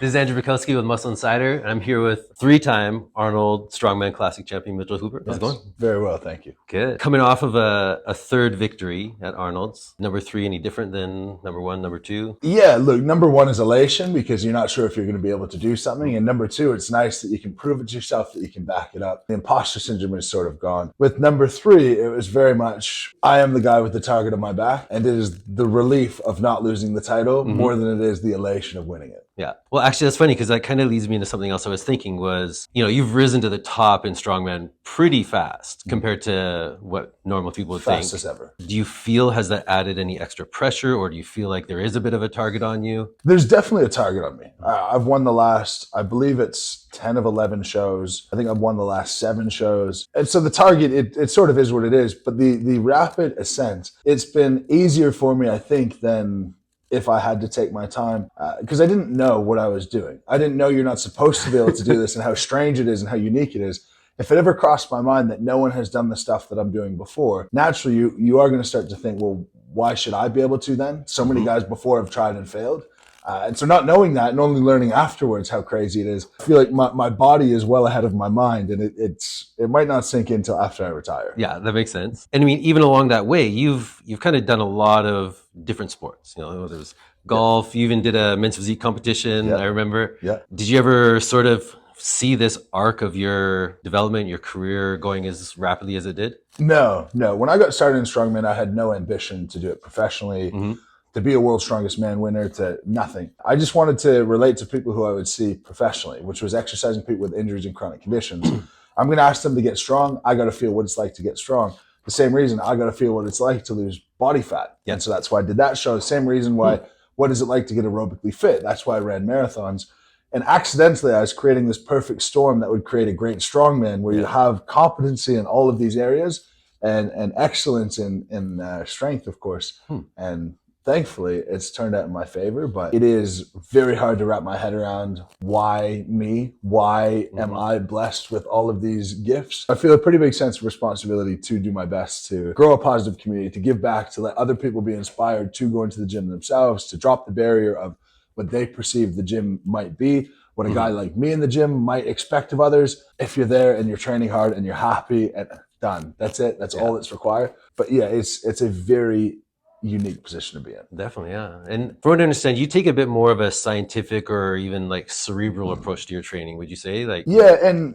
This is Andrew Bukowski with Muscle Insider, and I'm here with three-time Arnold Strongman Classic champion Mitchell Hooper. How's it going? Very well, thank you. Good. Coming off of a third victory at Arnold's. Number 3, any different than number 1, number 2? Yeah, look, number 1 is elation because you're not sure if you're going to be able to do something. And number 2, it's nice that you can prove it to yourself, that you can back it up. The imposter syndrome is sort of gone. With number 3, it was very much, I am the guy with the target on my back. And it is the relief of not losing the title more than it is the elation of winning it. Yeah. Well, actually, that's funny because that kind of leads me into something else I was thinking was, you've risen to the top in Strongman pretty fast compared to what normal people would think. Fast as ever. Do you feel, has that added any extra pressure, or do you feel like there is a bit of a target on you? There's definitely a target on me. I've won the last, I believe it's 10 of 11 shows. I think I've won the last 7 shows. And so the target, it sort of is what it is. But the rapid ascent, it's been easier for me, I think, than if I had to take my time, because I didn't know what I was doing. I didn't know you're not supposed to be able to do this and how strange it is and how unique it is. If it ever crossed my mind that no one has done the stuff that I'm doing before, naturally you are going to start to think, well, why should I be able to then? So many guys before have tried and failed. And so not knowing that and only learning afterwards how crazy it is, I feel like my body is well ahead of my mind, and it might not sink in until after I retire. Yeah, that makes sense. And I mean, even along that way, you've kind of done a lot of different sports. There's golf. You even did a men's physique competition. I remember. Yeah. Did you ever sort of see this arc of your development, your career going as rapidly as it did? No. When I got started in Strongman, I had no ambition to do it professionally. To be a world's strongest man winner, to nothing. I just wanted to relate to people who I would see professionally, which was exercising people with injuries and chronic conditions. I'm going to ask them to get strong. I got to feel what it's like to get strong. The same reason I got to feel what it's like to lose body fat. Yeah. And so that's why I did that show. The same reason why, what is it like to get aerobically fit? That's why I ran marathons. And accidentally, I was creating this perfect storm that would create a great strongman where you have competency in all of these areas and excellence in strength, of course. And thankfully, it's turned out in my favor, but it is very hard to wrap my head around why me? Why am I blessed with all of these gifts? I feel a pretty big sense of responsibility to do my best to grow a positive community, to give back, to let other people be inspired to go into the gym themselves, to drop the barrier of what they perceive the gym might be, what a guy like me in the gym might expect of others. If you're there and you're training hard and you're happy, and done. That's it. That's all that's required. But yeah, it's a very unique position to be in. Definitely, yeah. And from what I understand, you take a bit more of a scientific or even like cerebral approach to your training, would you say? Yeah, and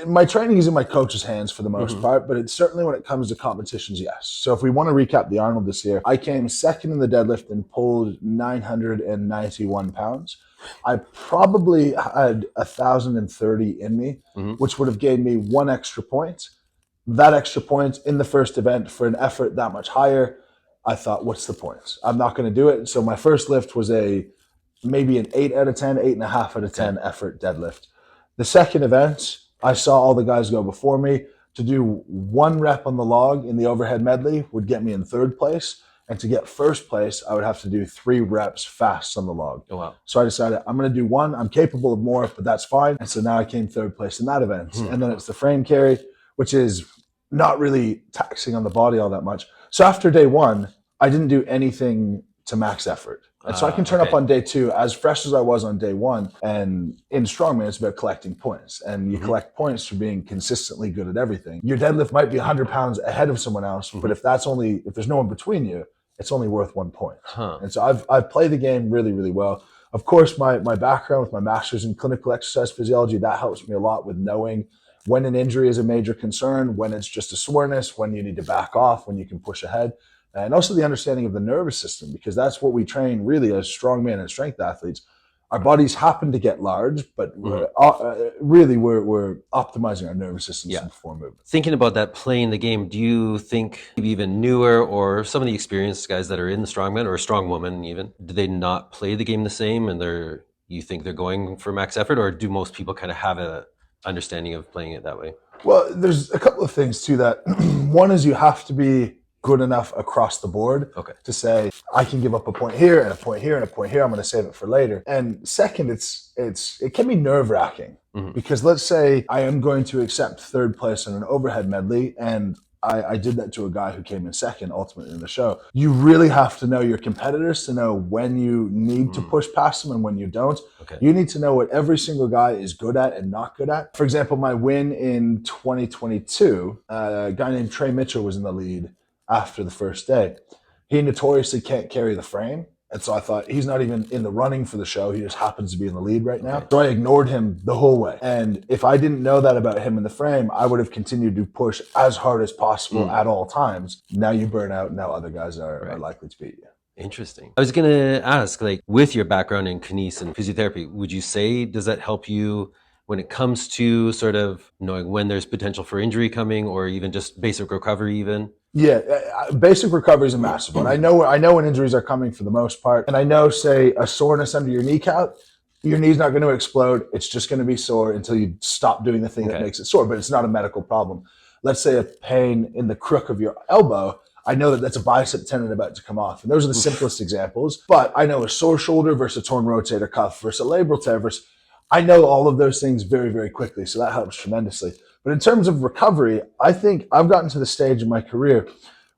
my training is in my coach's hands for the most part, but it's certainly when it comes to competitions, yes. So if we want to recap the Arnold this year, I came second in the deadlift and pulled 991 pounds. I probably had 1,030 in me, which would have given me 1 extra point. That extra point in the first event for an effort that much higher, I thought, what's the point? I'm not going to do it. So my first lift was maybe an 8 out of 10, 8.5 out of 10 effort deadlift. The second event, I saw all the guys go before me. To do 1 rep on the log in the overhead medley would get me in 3rd place. And to get 1st place, I would have to do 3 reps fast on the log. Oh, wow. So I decided I'm going to do 1. I'm capable of more, but that's fine. And so now I came 3rd place in that event. And then it's the frame carry, which is not really taxing on the body all that much. So after day 1, I didn't do anything to max effort. And so I can turn up on day 2 as fresh as I was on day 1. And in Strongman, it's about collecting points. And you collect points for being consistently good at everything. Your deadlift might be 100 pounds ahead of someone else, but if there's no one between you, it's only worth 1 point. And so I've played the game really, really well. Of course, my background with my master's in clinical exercise physiology, that helps me a lot with knowing when an injury is a major concern, when it's just a soreness, when you need to back off, when you can push ahead. And also the understanding of the nervous system, because that's what we train really as strongman and strength athletes. Our bodies happen to get large, but we're optimizing our nervous systems before movement. Thinking about that, playing the game, do you think maybe even newer or some of the experienced guys that are in the strongman or strong woman even, do they not play the game the same and you think they're going for max effort, or do most people kind of have a understanding of playing it that way? Well, there's a couple of things to that. One is you have to be good enough across the board to say, I can give up a point here and a point here and a point here. I'm going to save it for later. And second, it can be nerve-wracking because let's say I am going to accept 3rd place in an overhead medley and I did that to a guy who came in second ultimately in the show. You really have to know your competitors to know when you need to push past them and when you don't. Okay. You need to know what every single guy is good at and not good at. For example, my win in 2022, a guy named Trey Mitchell was in the lead after the first day. He notoriously can't carry the frame. And so I thought, he's not even in the running for the show. He just happens to be in the lead right now. Okay. So I ignored him the whole way. And if I didn't know that about him in the frame, I would have continued to push as hard as possible at all times. Now you burn out. Now other guys are likely to beat you. Interesting. I was going to ask, like, with your background in kines and physiotherapy, would you say, does that help you when it comes to sort of knowing when there's potential for injury coming, or even just basic recovery even? Yeah, basic recovery is a massive one. I know when injuries are coming for the most part. And I know, say, a soreness under your kneecap, your knee's not going to explode. It's just going to be sore until you stop doing the thing that makes it sore, but it's not a medical problem. Let's say a pain in the crook of your elbow. I know that that's a bicep tendon about to come off. And those are the simplest examples. But I know a sore shoulder versus a torn rotator cuff versus a labral tear versus, I know all of those things very, very quickly. So that helps tremendously. But in terms of recovery, I think I've gotten to the stage in my career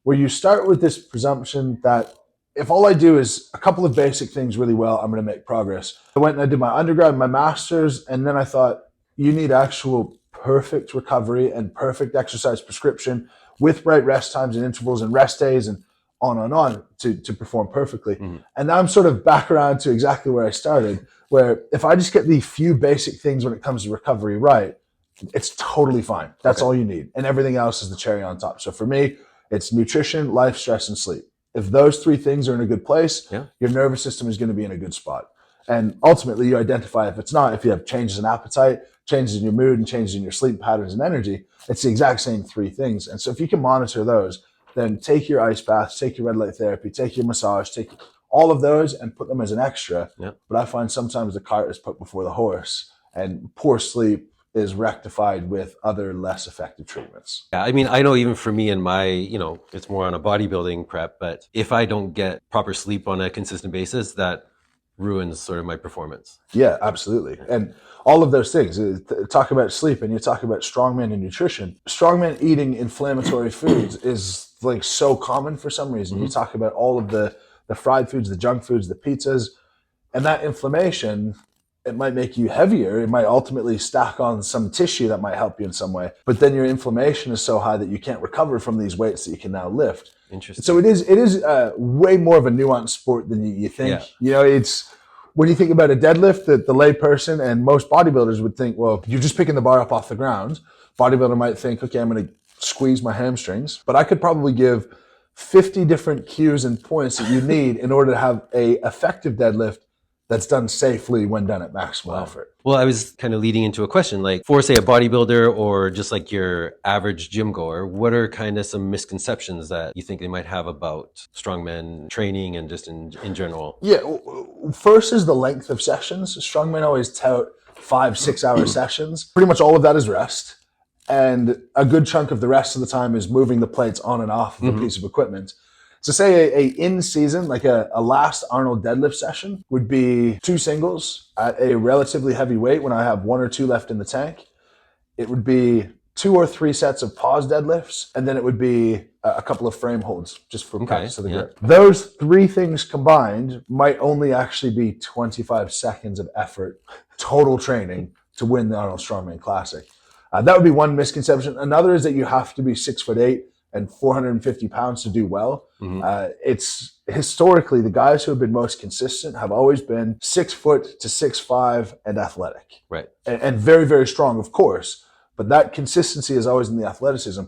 where you start with this presumption that if all I do is a couple of basic things really well, I'm going to make progress. I went and I did my undergrad, my master's, and then I thought, you need actual perfect recovery and perfect exercise prescription with right rest times and intervals and rest days and on to perform perfectly. And now I'm sort of back around to exactly where I started, where if I just get the few basic things when it comes to recovery right, it's totally fine. That's all you need. And everything else is the cherry on top. So for me, it's nutrition, life, stress, and sleep. If those three things are in a good place, your nervous system is going to be in a good spot. And ultimately, you identify if it's not, if you have changes in appetite, changes in your mood, and changes in your sleep patterns and energy, it's the exact same three things. And so if you can monitor those, then take your ice baths, take your red light therapy, take your massage, take all of those and put them as an extra. But I find sometimes the cart is put before the horse, and poor sleep is rectified with other less effective treatments. Yeah, I mean, I know even for me and my, it's more on a bodybuilding prep, but if I don't get proper sleep on a consistent basis, that ruins sort of my performance. Yeah, absolutely. And all of those things, talk about sleep and you talk about strongman and nutrition. Strongman eating inflammatory foods is like so common for some reason. You talk about all of the fried foods, the junk foods, the pizzas, and that inflammation, it might make you heavier. It might ultimately stack on some tissue that might help you in some way. But then your inflammation is so high that you can't recover from these weights that you can now lift. Interesting. So it is way more of a nuanced sport than you think. It's when you think about a deadlift, the lay person and most bodybuilders would think, well, you're just picking the bar up off the ground. Bodybuilder might think, okay, I'm going to squeeze my hamstrings. But I could probably give 50 different cues and points that you need in order to have a effective deadlift that's done safely when done at maximal effort. Well, I was kind of leading into a question, like for, say, a bodybuilder or just like your average gym goer, what are kind of some misconceptions that you think they might have about strongman training and just in general? Yeah, first is the length of sessions. Strongmen always tout 5-6 hour sessions. Pretty much all of that is rest. And a good chunk of the rest of the time is moving the plates on and off of a piece of equipment. So say a in-season, like a last Arnold deadlift session would be 2 singles at a relatively heavy weight when I have 1 or 2 left in the tank. It would be 2 or 3 sets of pause deadlifts, and then it would be a couple of frame holds just for practice of the grip. Those 3 things combined might only actually be 25 seconds of effort, total training to win the Arnold Strongman Classic. That would be one misconception. Another is that you have to be 6'8" and 450 pounds to do well. It's historically the guys who have been most consistent have always been 6 foot to 6'5" and athletic. Right. And very, very strong, of course. But that consistency is always in the athleticism.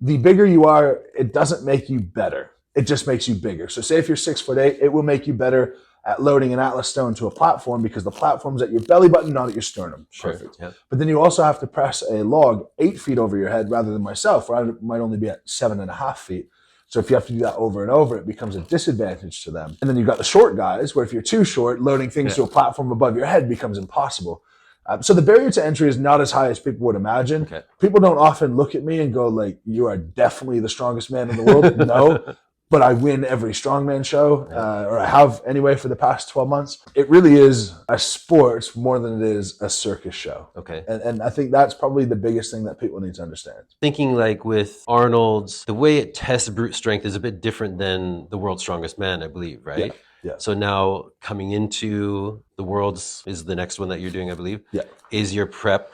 The bigger you are, it doesn't make you better. It just makes you bigger. So say if you're 6'8", it will make you better at loading an Atlas stone to a platform because the platform's at your belly button, not at your sternum. Perfect. Yeah. But then you also have to press a log 8 feet over your head rather than myself, where I might only be at 7.5 feet. So if you have to do that over and over, it becomes a disadvantage to them. And then you've got the short guys, where if you're too short, loading things to a platform above your head becomes impossible. So the barrier to entry is not as high as people would imagine. People don't often look at me and go like, you are definitely the strongest man in the world. No. but I win every strongman show, or I have anyway for the past 12 months. It really is a sport more than it is a circus show. Okay. And I think that's probably the biggest thing that people need to understand. Thinking like with Arnold's, the way it tests brute strength is a bit different than the world's strongest man, I believe, right? Yeah. So now coming into the world's is the next one that you're doing, I believe. Yeah. Is your prep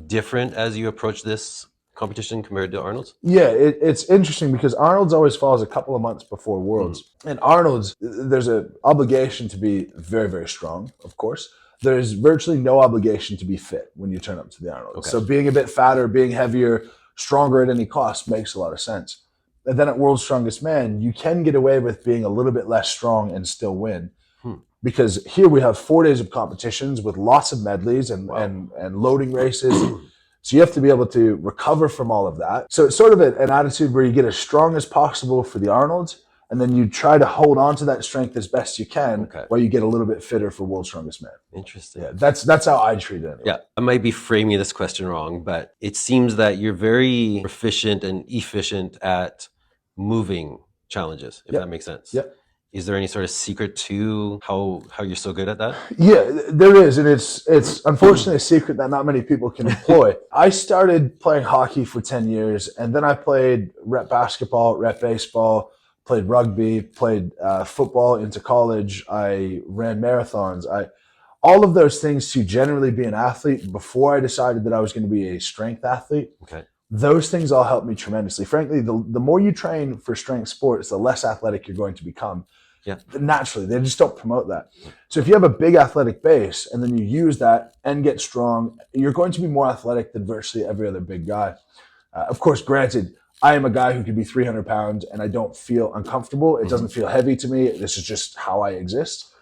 different as you approach this competition compared to Arnold's? Yeah, it's interesting because Arnold's always falls a couple of months before Worlds. And Arnold's, there's an obligation to be very, very strong, of course. There's virtually no obligation to be fit when you turn up to the Arnold. Okay. So being a bit fatter, being heavier, stronger at any cost makes a lot of sense. And then at World's Strongest Man, you can get away with being a little bit less strong and still win. Because here we have 4 days of competitions with lots of medleys and loading races. So you have to be able to recover from all of that. So it's sort of an attitude where you get as strong as possible for the Arnold, and then you try to hold on to that strength as best you can while you get a little bit fitter for World's Strongest Man. Interesting. Yeah, that's how I treat it anyway. Yeah, I might be framing this question wrong, but it seems that you're very proficient and efficient at moving challenges, if that makes sense. Yeah. Is there any sort of secret to how you're so good at that? Yeah, there is, and it's unfortunately a secret that not many people can employ. I started playing hockey for 10 years, and then I played rep basketball, rep baseball, played rugby, played football into college. I ran marathons. All of those things to generally be an athlete before I decided that I was going to be a strength athlete. Okay. Those things all helped me tremendously. Frankly, the more you train for strength sports, the less athletic you're going to become. Yeah. Naturally, they just don't promote that. So if you have a big athletic base and then you use that and get strong, you're going to be more athletic than virtually every other big guy. Of course, granted, I am a guy who could be 300 pounds and I don't feel uncomfortable. It doesn't feel heavy to me. This is just how I exist.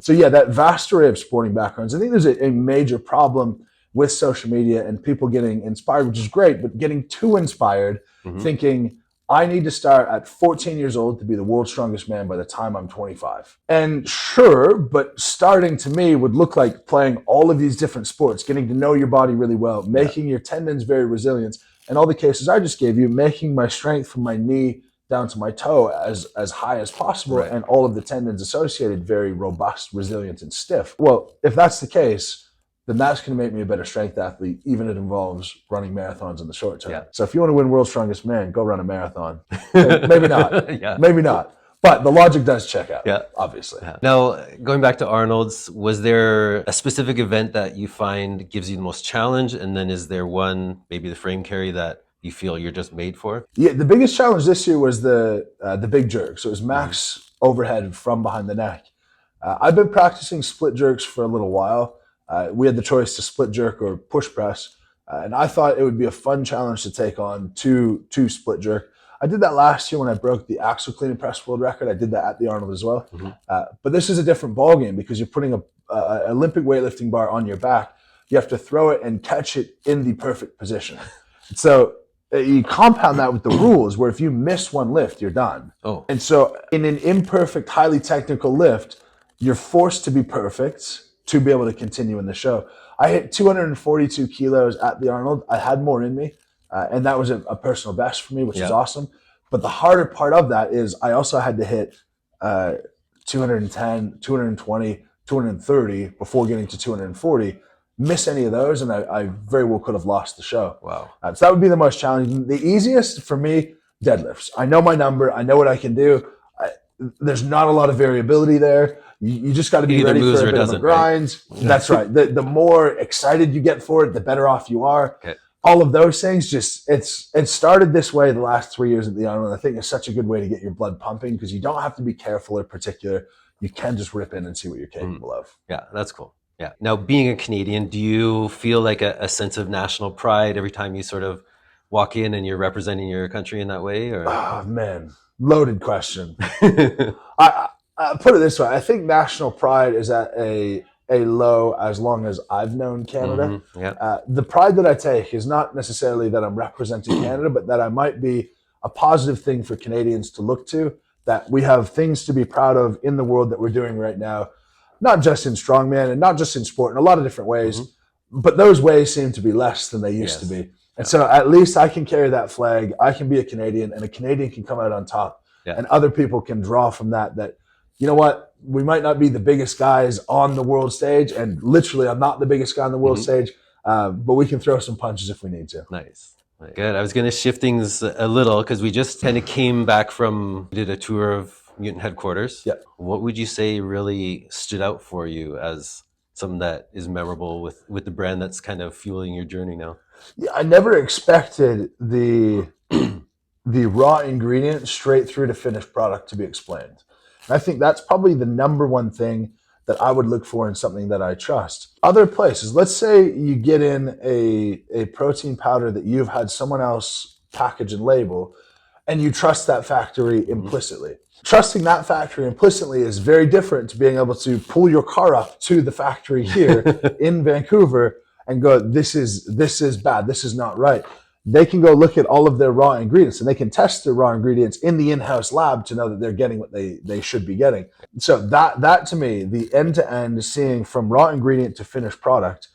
So yeah, that vast array of sporting backgrounds. I think there's a major problem with social media and people getting inspired, which is great, but getting too inspired, thinking, I need to start at 14 years old to be the world's strongest man by the time I'm 25. And sure, but starting to me would look like playing all of these different sports, getting to know your body really well, making your tendons very resilient, and all the cases I just gave you, making my strength from my knee down to my toe as high as possible, and all of the tendons associated very robust, resilient, and stiff. Well, if that's the case, then that's going to make me a better strength athlete, even if it involves running marathons in the short term. So if you want to win World's Strongest Man, go run a marathon. Maybe not. Maybe not. But the logic does check out, obviously. Now, going back to Arnold's, was there a specific event that you find gives you the most challenge? And then is there one, maybe the frame carry, that you feel you're just made for? Yeah, the biggest challenge this year was the big jerk. So it was max overhead from behind the neck. I've been practicing split jerks for a little while. We had the choice to split jerk or push press. And I thought it would be a fun challenge to take on two split jerk. I did that last year when I broke the axle clean and press world record. I did that at the Arnold as well. But this is a different ballgame because you're putting a Olympic weightlifting bar on your back. You have to throw it and catch it in the perfect position. So you compound that with the rules where if you miss one lift, you're done. And so in an imperfect, highly technical lift, you're forced to be perfect to be able to continue in the show. I hit 242 kilos at the Arnold. I had more in me, and that was a personal best for me, which is awesome. But the harder part of that is I also had to hit 210, 220, 230 before getting to 240. Miss any of those, and I very well could have lost the show. Wow. So that would be the most challenging. The easiest for me, deadlifts. I know my number. I know what I can do. There's not a lot of variability there. You just got to be ready for a bit of a grind. Right? That's right. The more excited you get for it, the better off you are. All of those things, it started this way the last 3 years at the Arnold. I think it's such a good way to get your blood pumping because you don't have to be careful or particular. You can just rip in and see what you're capable of. Yeah, that's cool. Yeah. Now, being a Canadian, do you feel like a sense of national pride every time you sort of walk in and you're representing your country in that way? Or? Oh, man. Loaded question. I put it this way. I think national pride is at a low as long as I've known Canada. The pride that I take is not necessarily that I'm representing Canada, but that I might be a positive thing for Canadians to look to, that we have things to be proud of in the world that we're doing right now, not just in strongman and not just in sport, in a lot of different ways, but those ways seem to be less than they used to be. And so at least I can carry that flag. I can be a Canadian, and a Canadian can come out on top Yeah. And other people can draw from that, you know what, we might not be the biggest guys on the world stage, and literally I'm not the biggest guy on the world stage, but we can throw some punches if we need to. Nice. Good. I was going to shift things a little because we just kind of came back did a tour of Mutant headquarters. Yeah. What would you say really stood out for you as something that is memorable with the brand that's kind of fueling your journey now? Yeah, I never expected the raw ingredient straight through to finished product to be explained. And I think that's probably the number one thing that I would look for in something that I trust. Other places, let's say you get in a protein powder that you've had someone else package and label, and you trust that factory implicitly. Trusting that factory implicitly is very different to being able to pull your car up to the factory here in Vancouver and go, this is bad, this is not right. They can go look at all of their raw ingredients, and they can test their raw ingredients in the in-house lab to know that they're getting what they should be getting. So that to me, the end-to-end, seeing from raw ingredient to finished product,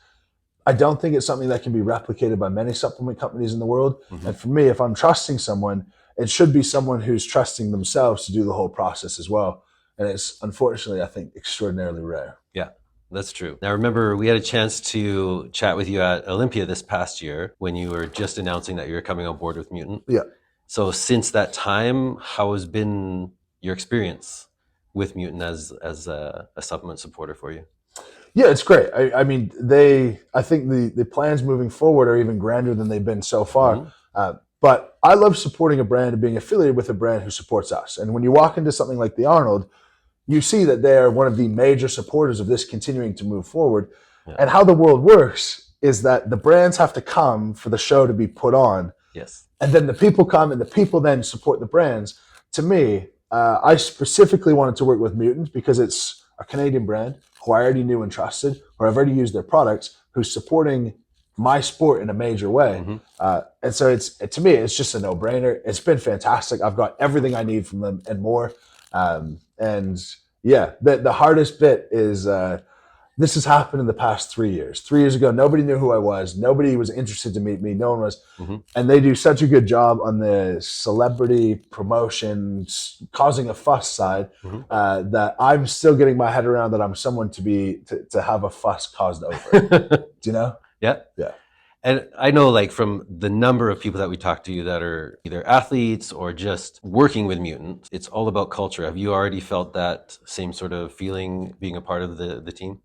I don't think it's something that can be replicated by many supplement companies in the world. And for me, if I'm trusting someone, it should be someone who's trusting themselves to do the whole process as well. And it's, unfortunately, I think, extraordinarily rare. Yeah. That's true. Now, remember, we had a chance to chat with you at Olympia this past year when you were just announcing that you were coming on board with Mutant. Yeah. So since that time, how has been your experience with Mutant as a supplement supporter for you? Yeah, it's great. I mean, I think the plans moving forward are even grander than they've been so far. But I love supporting a brand and being affiliated with a brand who supports us. And when you walk into something like the Arnold, you see that they are one of the major supporters of this continuing to move forward. Yeah. And how the world works is that the brands have to come for the show to be put on. Yes. And then the people come, and the people then support the brands. To me, I specifically wanted to work with Mutant because it's a Canadian brand who I already knew and trusted, or I've already used their products, who's supporting my sport in a major way. And so to me, it's just a no-brainer. It's been fantastic. I've got everything I need from them and more. And yeah, the hardest bit is this has happened in the past 3 years. 3 years ago, nobody knew who I was. Nobody was interested to meet me. No one was. And they do such a good job on the celebrity promotion, causing a fuss side, that I'm still getting my head around that I'm someone to have a fuss caused over. Do you know? Yeah. Yeah. And I know, like, from the number of people that we talk to that are either athletes or just working with Mutant, it's all about culture. Have you already felt that same sort of feeling being a part of the team?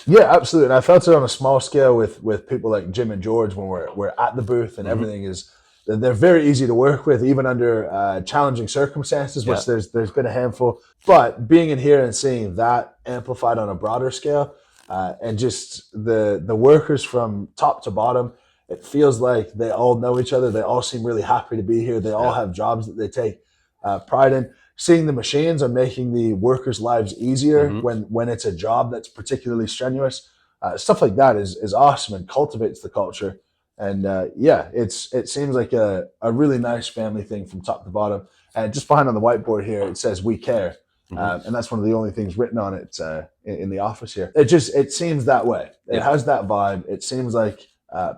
Yeah, absolutely. And I felt it on a small scale with people like Jim and George when we're at the booth, and everything is, they're very easy to work with, even under challenging circumstances, which there's been a handful. But being in here and seeing that amplified on a broader scale, and just the workers from top to bottom, it feels like they all know each other. They all seem really happy to be here. They all have jobs that they take pride in. Seeing the machines are making the workers' lives easier when it's a job that's particularly strenuous. Stuff like that is awesome and cultivates the culture. And it seems like a really nice family thing from top to bottom. And just behind on the whiteboard here, it says "We care." And that's one of the only things written on it in the office here. It seems that way. It has that vibe. It seems like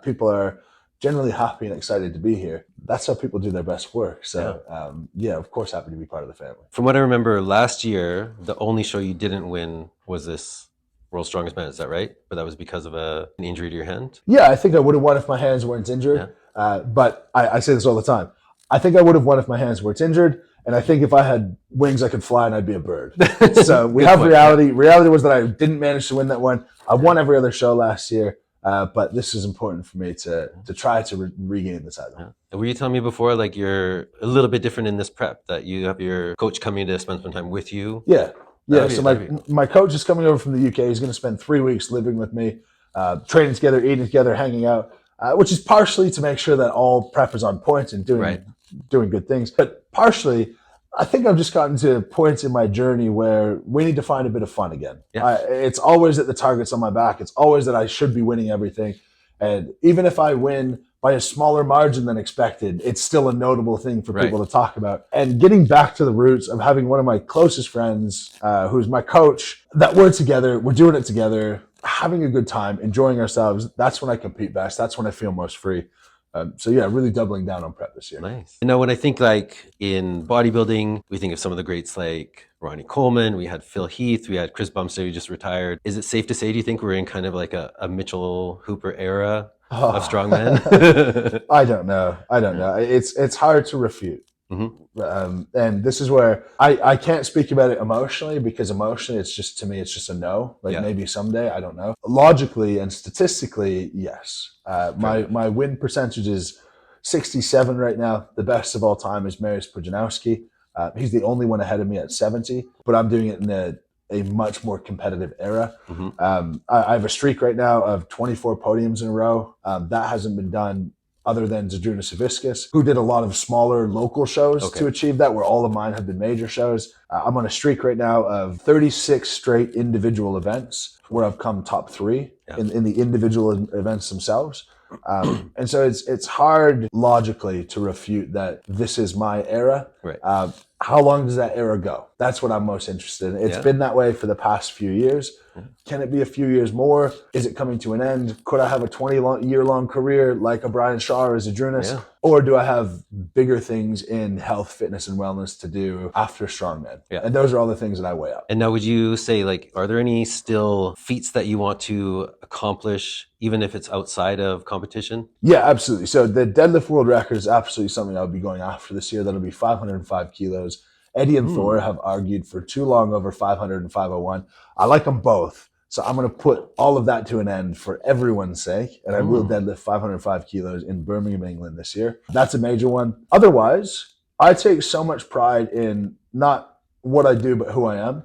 people are generally happy and excited to be here. That's how people do their best work. So of course, happy to be part of the family. From what I remember, last year, the only show you didn't win was this World's Strongest Man. Is that right? But that was because of an injury to your hand? Yeah, I think I would have won if my hands weren't injured. But I say this all the time. I think I would have won if my hands weren't injured. And I think if I had wings, I could fly and I'd be a bird. So we have reality. Reality was that I didn't manage to win that one. I won every other show last year. But this is important for me to try to regain the title. And were you telling me before, like, you're a little bit different in this prep, that you have your coach coming to spend some time with you? Yeah. So my coach is coming over from the UK. He's going to spend 3 weeks living with me, training together, eating together, hanging out, which is partially to make sure that all prep is on point and doing good things. But partially, I think I've just gotten to points in my journey where we need to find a bit of fun again. It's always that the target's on my back. It's always that I should be winning everything. And even if I win by a smaller margin than expected, it's still a notable thing for people to talk about. And getting back to the roots of having one of my closest friends, who's my coach, that we're together, we're doing it together, having a good time, enjoying ourselves. That's when I compete best. That's when I feel most free. So yeah, really doubling down on prep this year. Nice. And now when I think like in bodybuilding, we think of some of the greats like Ronnie Coleman, we had Phil Heath, we had Chris Bumstead who just retired. Is it safe to say, do you think we're in kind of like a Mitchell Hooper era of strongmen? I don't know. I don't know. It's hard to refute. And this is where I can't speak about it emotionally, because emotionally it's just, to me, it's just a no. Like maybe someday, I don't know. Logically and statistically, yes. My win percentage is 67 right now. The best of all time is Mariusz Pudzianowski. He's the only one ahead of me at 70, but I'm doing it in a much more competitive era. I have a streak right now of 24 podiums in a row. That hasn't been done other than Zydrunas Savickas, who did a lot of smaller local shows to achieve that, where all of mine have been major shows. I'm on a streak right now of 36 straight individual events where I've come top 3 in the individual events themselves. And so it's hard logically to refute that this is my era. Right. How long does that era go? That's what I'm most interested in. It's been that way for the past few years. Can it be a few years more? Is it coming to an end? Could I have a 20-year-long career like a Brian Shaw or a Zydrunas? Or do I have bigger things in health, fitness, and wellness to do after Strongman? And those are all the things that I weigh up. And now would you say, like, are there any still feats that you want to accomplish, even if it's outside of competition? Yeah, absolutely. So the deadlift world record is absolutely something I'll be going after this year. That'll be 505 kilos. Eddie and Thor have argued for too long over 500 and 501. I like them both. So I'm going to put all of that to an end for everyone's sake. And I will deadlift 505 kilos in Birmingham, England this year. That's a major one. Otherwise, I take so much pride in not what I do, but who I am.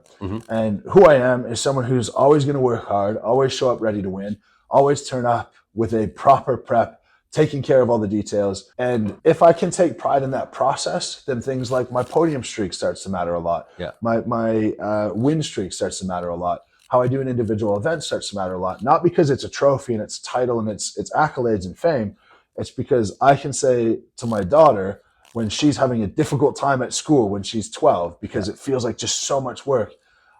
And who I am is someone who's always going to work hard, always show up ready to win, always turn up with a proper prep, taking care of all the details. And if I can take pride in that process, then things like my podium streak starts to matter a lot. My win streak starts to matter a lot. How I do an individual event starts to matter a lot. Not because it's a trophy and it's a title and it's accolades and fame. It's because I can say to my daughter, when she's having a difficult time at school when she's 12, because it feels like just so much work,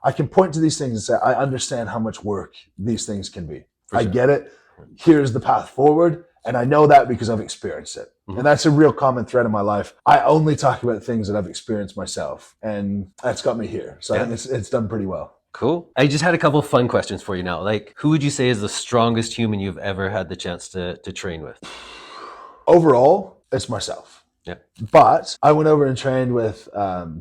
I can point to these things and say, I understand how much work these things can be. I get it. Here's the path forward. And I know that because I've experienced it. And that's a real common thread in my life. I only talk about things that I've experienced myself. And that's got me here. So I think it's done pretty well. Cool. I just had a couple of fun questions for you now. Like, who would you say is the strongest human you've ever had the chance to train with? Overall, it's myself. But I went over and trained with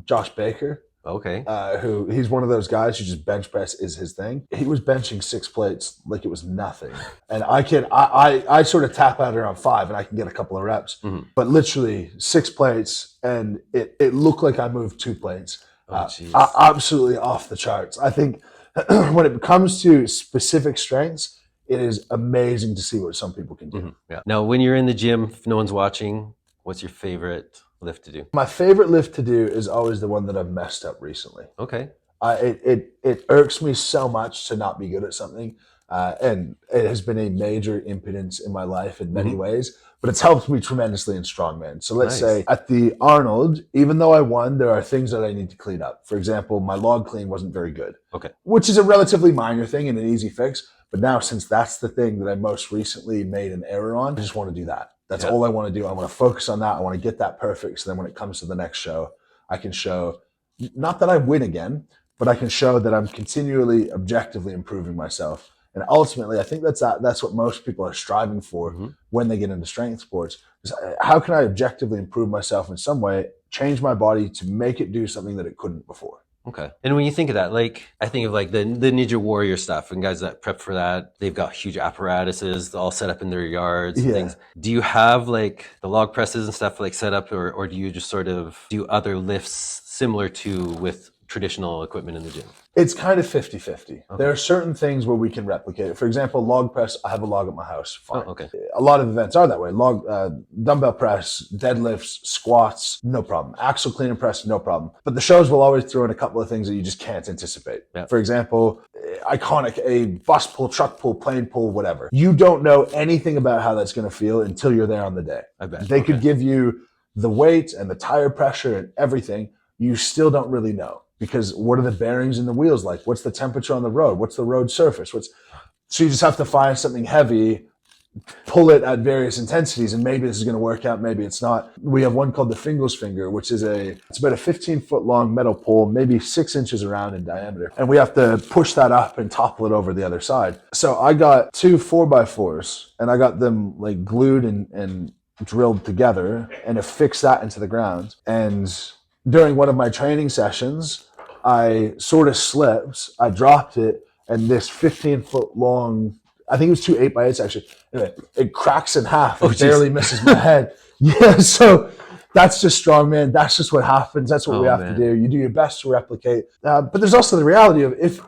Josh Baker. Who he's one of those guys who just bench press is his thing. He was benching 6 plates like it was nothing. And I sort of tap out around 5 and I can get a couple of reps. But literally 6 plates and it looked like I moved 2 plates. Absolutely off the charts. I think when it comes to specific strengths, it is amazing to see what some people can do. Now, when you're in the gym, if no one's watching, what's your favorite lift to do? My favorite lift to do is always the one that I've messed up recently. It irks me so much to not be good at something. And it has been a major impedance in my life in many ways, but it's helped me tremendously in Strongman. So let's say at the Arnold, even though I won, there are things that I need to clean up. For example, my log clean wasn't very good, which is a relatively minor thing and an easy fix. But now, since that's the thing that I most recently made an error on, I just want to do that. That's all I want to do. I want to focus on that. I want to get that perfect. So then when it comes to the next show, I can show, not that I win again, but I can show that I'm continually objectively improving myself. And ultimately, I think that's what most people are striving for when they get into strength sports. Is how can I objectively improve myself in some way, change my body to make it do something that it couldn't before? And when you think of that, like, I think of like the Ninja Warrior stuff and guys that prep for that, they've got huge apparatuses all set up in their yards and things. Do you have like the log presses and stuff like set up, or do you just sort of do other lifts similar to with traditional equipment in the gym? It's kind of 50-50. There are certain things where we can replicate it. For example, log press, I have a log at my house. Fine. A lot of events are that way. Log, dumbbell press, deadlifts, squats, no problem. Axle clean and press, no problem. But the shows will always throw in a couple of things that you just can't anticipate. For example, iconic, a bus pull, truck pull, plane pull, whatever. You don't know anything about how that's going to feel until you're there on the day. I bet. They could give you the weight and the tire pressure and everything. You still don't really know. Because what are the bearings in the wheels like? What's the temperature on the road? What's the road surface? So you just have to find something heavy pull it at various intensities, and maybe this is going to work out, maybe it's not. We have one called the Fingal's Finger, which is it's about a 15-foot long metal pole, maybe 6 inches around in diameter, and we have to push that up and topple it over the other side. So I got 2 4x4s, and I got them like glued and drilled together, and affixed that into the ground. And during one of my training sessions, I sort of slipped, I dropped it, and this 15-foot long, I think it was 2 8x8s actually. Anyway, it cracks in half. It barely misses my head. Yeah, so that's just strongman. That's just what happens. That's what we have to do. You do your best to replicate. But there's also the reality of if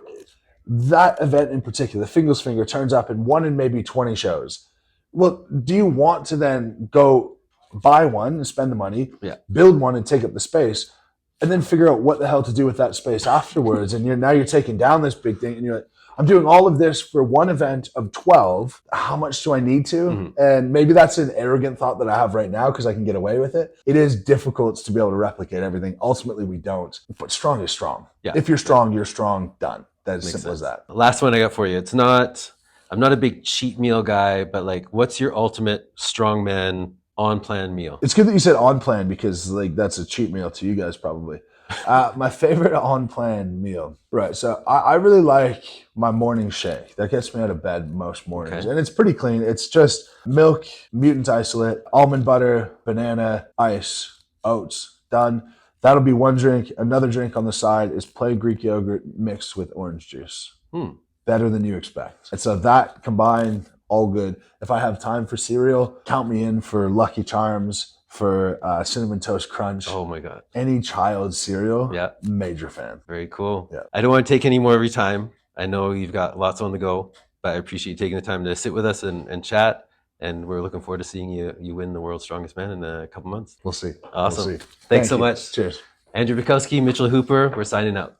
that event in particular, the Fingal's Finger, turns up in 1 in maybe 20 shows, well, do you want to then go buy one and spend the money, build one and take up the space, and then figure out what the hell to do with that space afterwards? And now you're taking down this big thing, and you're like, I'm doing all of this for one event of 12. How much do I need to? Mm-hmm. And maybe that's an arrogant thought that I have right now because I can get away with it. It is difficult to be able to replicate everything. Ultimately, we don't. But strong is strong. Yeah. If you're strong, you're strong. Done. That's as simple as that. Last one I got for you. I'm not a big cheat meal guy, but like, what's your ultimate strongman on-plan meal? It's good that you said on-plan because like that's a cheat meal to you guys probably. My favorite on-plan meal. Right. So I really like my morning shake. That gets me out of bed most mornings. Okay. And it's pretty clean. It's just milk, mutant isolate, almond butter, banana, ice, oats. Done. That'll be one drink. Another drink on the side is plain Greek yogurt mixed with orange juice. Better than you expect. And so that combined, all good. If I have time for cereal, count me in for Lucky Charms, for Cinnamon Toast Crunch. Oh my God. Any child's cereal, major fan. Very cool. Yeah. I don't want to take any more of your time. I know you've got lots on the go, but I appreciate you taking the time to sit with us and chat. And we're looking forward to seeing you win the World's Strongest Man in a couple months. We'll see. Awesome. We'll see. Thanks so much. Cheers. Andrew Bukowski, Mitchell Hooper, we're signing out.